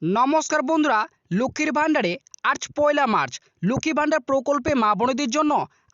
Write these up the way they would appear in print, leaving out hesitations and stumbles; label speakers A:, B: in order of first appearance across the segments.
A: নমস্কার বন্ধুরা, লক্ষ্মীর ভাণ্ডারে আজ পয়লা মার্চ লক্ষ্মী ভাণ্ডার প্রকল্পে মা বোনেদের জন্য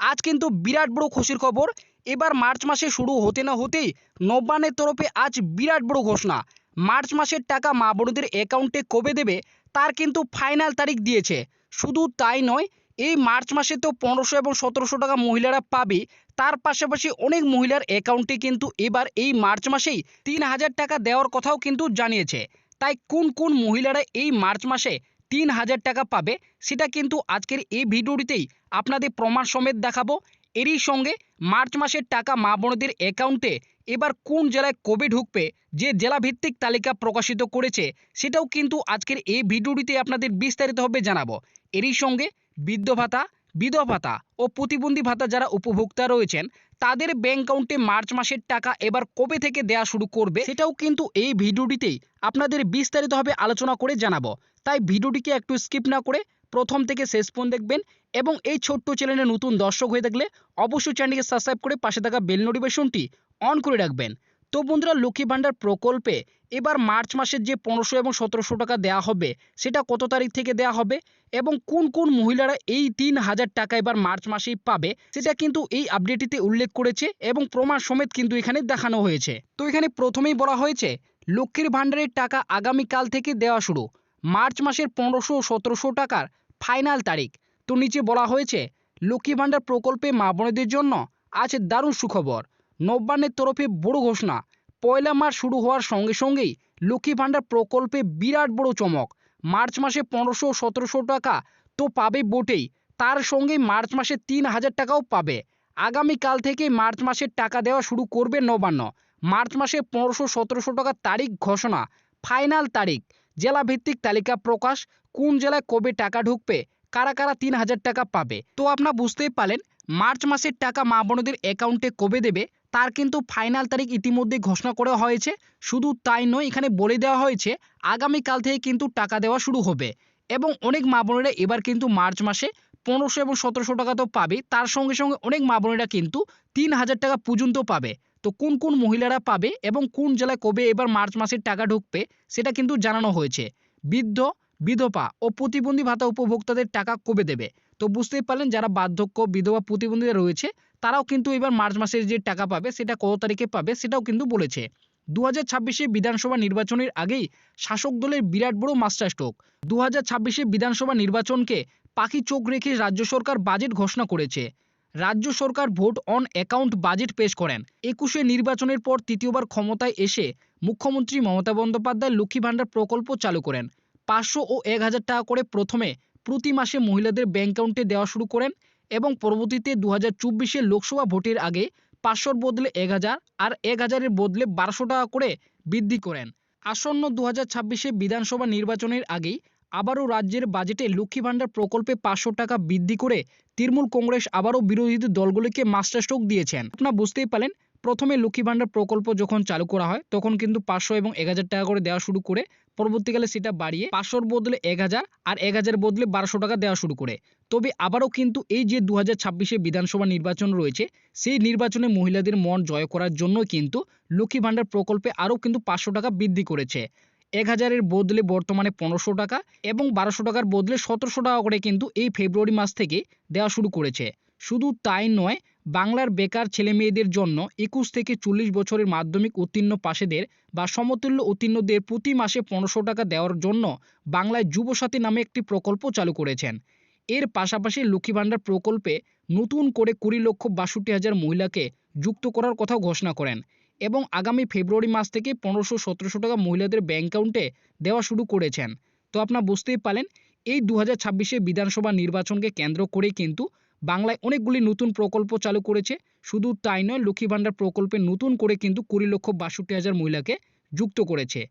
A: আজ কিন্তু বিরাট বড় খুশির খবর। এবার মার্চ মাসে শুরু হতে না হতেই নবান্নের তরফে আজ বিরাট বড় ঘোষণা। মার্চ মাসের টাকা মা বোনেদের অ্যাকাউন্টে কবে দেবে তার কিন্তু ফাইনাল তারিখ দিয়েছে। শুধু তাই নয়, এই মার্চ মাসে তো 1500 এবং 1700 টাকা মহিলারা পাবে, তার পাশাপাশি অনেক মহিলার অ্যাকাউন্টে কিন্তু এবার এই মার্চ মাসেই 3000 টাকা দেওয়ার কথাও কিন্তু জানিয়েছে। তাই কোন কোন মহিলারা এই মার্চ মাসে 3000 টাকা পাবে সেটা কিন্তু আজকের এই ভিডিওটিতেই আপনাদের প্রমাণ সমেত দেখাবো। এরই সঙ্গে মার্চ মাসের টাকা মা বোনদের অ্যাকাউন্টে এবার কোন জেলায় কবে ঢুকবে, যে জেলা ভিত্তিক তালিকা প্রকাশিত করেছে সেটাও কিন্তু আজকের এই ভিডিওটিতে আপনাদের বিস্তারিতভাবে জানাবো। এরই সঙ্গে বৃদ্ধ ভাতা, বিধবা ভাতা ও প্রতিবন্ধী ভাতা যারা উপভোক্তা রয়েছেন তাদের ব্যাংক অ্যাকাউন্টে মার্চ মাসের টাকা এবার কবে থেকে দেওয়া শুরু করবে সেটাও কিন্তু এই ভিডিওটিতেই আপনাদের বিস্তারিতভাবে আলোচনা করে জানাবো। তাই ভিডিওটিকে একটু স্কিপ না করে প্রথম থেকে শেষ পর্যন্ত দেখবেন এবং এই ছোট্ট চ্যানেলে নতুন দর্শক হয়ে থাকলে অবশ্যই চ্যানেলকে সাবস্ক্রাইব করে পাশে থাকা বেল নোটিফিকেশনটি অন করে রাখবেন। তো বন্ধুরা, লক্ষ্মী ভাণ্ডার প্রকল্পে এবার মার্চ মাসের যে 1500 এবং 1700 টাকা দেওয়া হবে সেটা কত তারিখ থেকে দেওয়া হবে এবং কোন কোন মহিলারা এই 3000 টাকা এবার মার্চ মাসেই পাবে সেটা কিন্তু এই আপডেটটিতে উল্লেখ করেছে এবং প্রমাণ সমেত কিন্তু এখানে দেখানো হয়েছে। তো এখানে প্রথমেই বলা হয়েছে লক্ষ্মীর ভাণ্ডারের টাকা আগামীকাল থেকে দেওয়া শুরু, মার্চ মাসের 1500 ও 1700 টাকার ফাইনাল তারিখ। তো নিচে বলা হয়েছে লক্ষ্মী ভাণ্ডার প্রকল্পে মা বোনেদের জন্য আজ দারুণ সুখবর, নবান্নের তরফে বড় ঘোষণা। পয়লা মার্চ শুরু হওয়ার সঙ্গে সঙ্গেই লক্ষ্মী ভাণ্ডার প্রকল্পে বিরাট বড় চমক। মার্চ মাসে 1500 ও 1700 টাকা তো পাবে বটেই, তার সঙ্গে মার্চ মাসে 3000 টাকাও পাবে। আগামীকাল থেকে মার্চ মাসের টাকা দেওয়া শুরু করবে নবান্ন। মার্চ মাসে 1500 1700 টাকার তারিখ ঘোষণা, ফাইনাল তারিখ, জেলা ভিত্তিক তালিকা প্রকাশ, কোন জেলায় কবে টাকা ঢুকবে, কারা কারা 3000 টাকা পাবে। তো আপনারা বুঝতেই পারলেন মার্চ মাসের টাকা মা বোনদের অ্যাকাউন্টে কবে দেবে তার কিন্তু ফাইনাল তারিখ ইতিমধ্যে ঘোষণা করা হয়েছে। শুধু তাই নয়, এখানে বলে দেওয়া হয়েছে আগামীকাল থেকে কিন্তু টাকা দেওয়া শুরু হবে এবং অনেক মা বোনেরা এবার কিন্তু মার্চ মাসে 1500 এবং 1700 টাকা তো পাবে, তার সঙ্গে সঙ্গে অনেক মা বোনেরা কিন্তু 3000 টাকা পর্যন্ত পাবে। তো কোন কোন মহিলারা পাবে এবং কোন জেলায় কবে এবার মার্চ মাসের টাকা ঢুকবে সেটা কিন্তু জানানো হয়েছে। বৃদ্ধ, বিধবা ও প্রতিবন্ধী ভাতা উপভোক্তাদের টাকা কবে দেবে। তো বুঝতেই পারলেন যারা বার্ধক্য, বিধবা, প্রতিবন্ধীরা রয়েছে তারাও কিন্তু এবার মার্চ মাসের যে টাকা পাবে সেটা কত তারিখে পাবে সেটাও কিন্তু বলেছে। 2026 বিধানসভা নির্বাচনের আগেই শাসক দলের বিরাট বড় মাস্টার স্ট্রোক। 2026 বিধানসভা নির্বাচনকে পাখি চোখ রেখে রাজ্য সরকার বাজেট ঘোষণা করেছে। রাজ্য সরকার ভোট অন অ্যাকাউন্ট বাজেট পেশ করেন। 21 নির্বাচনের পর তৃতীয়বার ক্ষমতায় এসে মুখ্যমন্ত্রী মমতা বন্দ্যোপাধ্যায় লক্ষ্মী ভাণ্ডার প্রকল্প চালু করেন। 500 ও 1000 টাকা করে প্রথমে প্রতি মাসে মহিলাদের ব্যাংক অ্যাকাউন্টে দেওয়া শুরু করেন এবং পরবর্তীতে 2024 লোকসভা ভোটের আগে 500-র বদলে 1000 আর 1000-এর বদলে 1200 টাকা করে বৃদ্ধি করেন। আসন্ন 2026 বিধানসভা নির্বাচনের আগেই আবারও রাজ্যের বাজেটে লক্ষ্মী ভাণ্ডার প্রকল্পে 500 টাকা বৃদ্ধি করে তৃণমূল কংগ্রেস আবারও বিরোধী দলগুলিকে মাস্টার স্ট্রোক দিয়েছেন। আপনারা বুঝতেই পারলেন প্রথমে লক্ষ্মী ভাণ্ডার প্রকল্প যখন চালু করা হয় তখন কিন্তু 500 এবং 1000 টাকা করে দেওয়া শুরু করে, পরবর্তীকালে সেটা বাড়িয়ে 500-র বদলে 1000 আর 1000-এর বদলে 1200 টাকা দেওয়া শুরু করে। তবে আবারও কিন্তু এই যে 2026 বিধানসভা নির্বাচন রয়েছে সেই নির্বাচনে মহিলাদের মন জয় করার জন্য কিন্তু লক্ষ্মী ভাণ্ডার প্রকল্পে আরও কিন্তু 500 টাকা বৃদ্ধি করেছে। 1000-এর বদলে বর্তমানে 1500 টাকা এবং 1200 টাকার বদলে 1700 টাকা করে কিন্তু এই ফেব্রুয়ারি মাস থেকে দেওয়া শুরু করেছে। শুধু তাই নয়, বাংলার বেকার ছেলেমেয়েদের জন্য 21 থেকে 40 বছরের মাধ্যমিক উত্তীর্ণ পাশেদের বা সমতুল্য উত্তীর্ণদের প্রতি মাসে 1500 টাকা দেওয়ার জন্য বাংলায় যুবসাথী নামে একটি প্রকল্প চালু করেছেন। এর পাশাপাশি লক্ষ্মী ভাণ্ডার প্রকল্পে নতুন করে 20,62,000 মহিলাকে যুক্ত করার কথাও ঘোষণা করেন এবং আগামী ফেব্রুয়ারি মাস থেকে 1500-1700 টাকা মহিলাদের ব্যাংক অ্যাকাউন্টে দেওয়া শুরু করেছেন। তো আপনারা বুঝতেই পারলেন এই 2026 বিধানসভা নির্বাচনকে কেন্দ্র করেই কিন্তু বাংলায় অনেকগুলি নতুন প্রকল্প চালু করেছে। শুধু তাই নয়, লক্ষ্মী ভাণ্ডার প্রকল্পে নতুন করে কিন্তু 20,62,000 মহিলাকে যুক্ত করেছে।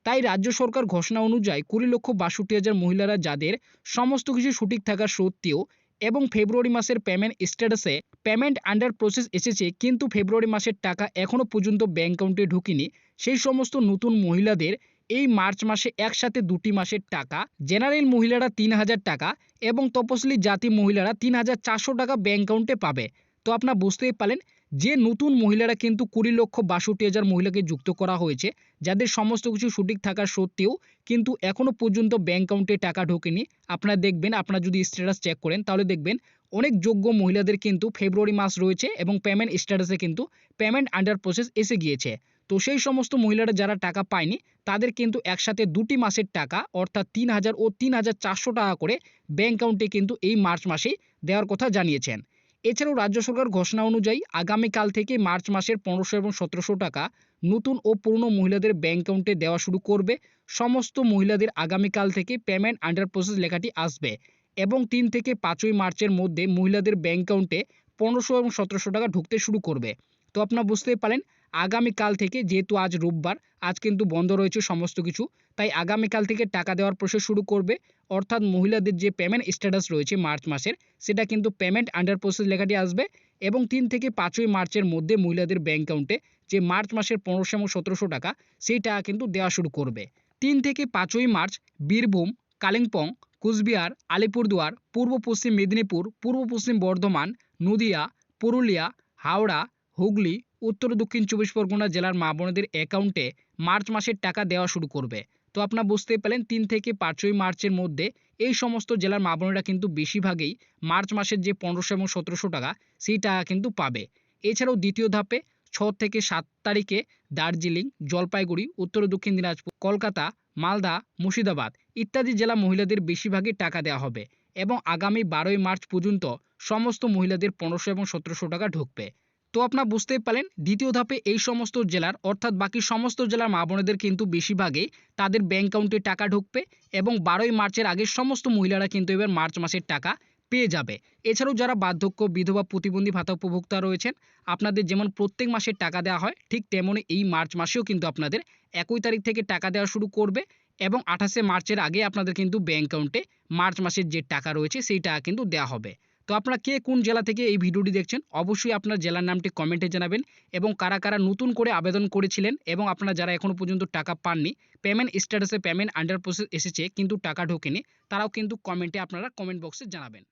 A: তাই রাজ্য সরকার ঘোষণা অনুযায়ী 20,62,000 মহিলারা যাদের সমস্ত কিছু সঠিক থাকা সত্ত্বেও এবং ফেব্রুয়ারি মাসের পেমেন্ট স্ট্যাটাসে পেমেন্ট আন্ডার প্রসেস এসেছে কিন্তু ফেব্রুয়ারি মাসের টাকা এখনও পর্যন্ত ব্যাংক অ্যাকাউন্টে ঢুকেনি, সেই সমস্ত নতুন মহিলাদের এই মার্চ মাসে একসাথে দুটি মাসের টাকা, জেনারেল মহিলারা 3000 টাকা এবং তপশিলি জাতি মহিলারা 3400 টাকা ব্যাংক অ্যাকাউন্টে পাবে। তো আপনারা বুঝতেই পারলেন যে নতুন মহিলারা কিন্তু 20,62,000 মহিলাকে যুক্ত করা হয়েছে, যাদের সমস্ত কিছু সঠিক থাকা সত্ত্বেও কিন্তু এখনো পর্যন্ত ব্যাংক অ্যাকাউন্টে টাকা ঢোকেনি। আপনারা দেখবেন, আপনারা যদি স্ট্যাটাস চেক করেন তাহলে দেখবেন অনেক যোগ্য মহিলাদের কিন্তু ফেব্রুয়ারি মাস রয়েছে এবং পেমেন্ট স্ট্যাটাসে কিন্তু পেমেন্ট আন্ডার প্রসেস এসে গিয়েছে। তো সেই সমস্ত মহিলারা যারা টাকা পায়নি তাদের কিন্তু একসাথে 2টি মাসের টাকা অর্থাৎ 3,000 ও 3,400 টাকা করে ব্যাংক অ্যাকাউন্টে কিন্তু এই মার্চ মাসেই দেওয়ার কথা জানিয়েছেন। এছাড়াও রাজ্য সরকার ঘোষণা অনুযায়ী আগামীকাল থেকে মার্চ মাসের 1500 এবং 1700 টাকা নতুন ও পুরনো মহিলাদের ব্যাংক অ্যাকাউন্টে দেওয়া শুরু করবে। সমস্ত মহিলাদের আগামীকাল থেকে পেমেন্ট আন্ডার প্রসেস লেখাটি আসবে এবং 3 থেকে 5ই মার্চের মধ্যে মহিলাদের ব্যাংক অ্যাকাউন্টে 1500 এবং 1700 টাকা ঢুকতে শুরু করবে। তো আপনারা বুঝতেই পারেন আগামীকাল থেকে, যেহেতু আজ রোববার, আজ কিন্তু বন্ধ রয়েছে সমস্ত কিছু, তাই আগামীকাল থেকে টাকা দেওয়ার প্রসেস শুরু করবে। অর্থাৎ মহিলাদের যে পেমেন্ট স্ট্যাটাস রয়েছে মার্চ মাসের, সেটা কিন্তু পেমেন্ট আন্ডার প্রসেস লেখাটি আসবে এবং 3 থেকে 5ই মার্চের মধ্যে মহিলাদের ব্যাংক অ্যাকাউন্টে যে মার্চ মাসের 1500 এবং 1700 টাকা সেই টাকা কিন্তু দেওয়া শুরু করবে। 3 থেকে 5ই মার্চ বীরভূম, কালিম্পং, কুচবিহার, আলিপুরদুয়ার, পূর্ব পশ্চিম মেদিনীপুর, পূর্ব পশ্চিম বর্ধমান, নদিয়া, পুরুলিয়া, হাওড়া, হুগলি, উত্তর ও দক্ষিণ 24 পরগনা জেলার মা বোনেদের অ্যাকাউন্টে মার্চ মাসের টাকা দেওয়া শুরু করবে। তো আপনারা বুঝতেই পেলেন 3 থেকে 5ই মার্চের মধ্যে এই সমস্ত জেলার মা বোনেরা কিন্তু বেশিরভাগই মার্চ মাসের যে 1500 এবং 1700 টাকা সেই টাকা কিন্তু পাবে। এছাড়াও দ্বিতীয় ধাপে 6 থেকে 7 তারিখে দার্জিলিং, জলপাইগুড়ি, উত্তর ও দক্ষিণ দিনাজপুর, কলকাতা, মালদা, মুর্শিদাবাদ ইত্যাদি জেলা মহিলাদের বেশিরভাগই টাকা দেওয়া হবে এবং আগামী 12ই মার্চ পর্যন্ত সমস্ত মহিলাদের 1500 এবং 1700 টাকা ঢুকবে। তো আপনারা বুঝতেই পারলেন দ্বিতীয় ধাপে এই সমস্ত জেলার অর্থাৎ বাকি সমস্ত জেলার মা বোনেদের কিন্তু বেশিরভাগই তাদের ব্যাংক অ্যাকাউন্টে টাকা ঢুকবে এবং 12ই মার্চের আগে সমস্ত মহিলারা কিন্তু এবার মার্চ মাসের টাকা পেয়ে যাবে। এছাড়াও যারা বার্ধক্য, বিধবা, প্রতিবন্ধী ভাতা উপভোক্তা রয়েছেন, আপনাদের যেমন প্রত্যেক মাসে টাকা দেওয়া হয়, ঠিক তেমনই এই মার্চ মাসেও কিন্তু আপনাদের 1 তারিখ থেকে টাকা দেওয়া শুরু করবে এবং 28শে মার্চের আগে আপনাদের কিন্তু ব্যাংক অ্যাকাউন্টে মার্চ মাসের যে টাকা রয়েছে সেই টাকা কিন্তু দেওয়া হবে। তো আপনারা কে কোন জেলা থেকে এই ভিডিওটি দেখছেন অবশ্যই আপনার জেলার নামটি কমেন্টে জানাবেন এবং কারা কারা নতুন করে আবেদন করেছিলেন এবং আপনারা যারা এখনো পর্যন্ত টাকা পাননি, পেমেন্ট স্ট্যাটাসে পেমেন্ট আন্ডার প্রসেস এসেছে কিন্তু টাকা ঢোকেনি, তারাও কিন্তু কমেন্টে আপনারা কমেন্ট বক্সে জানাবেন।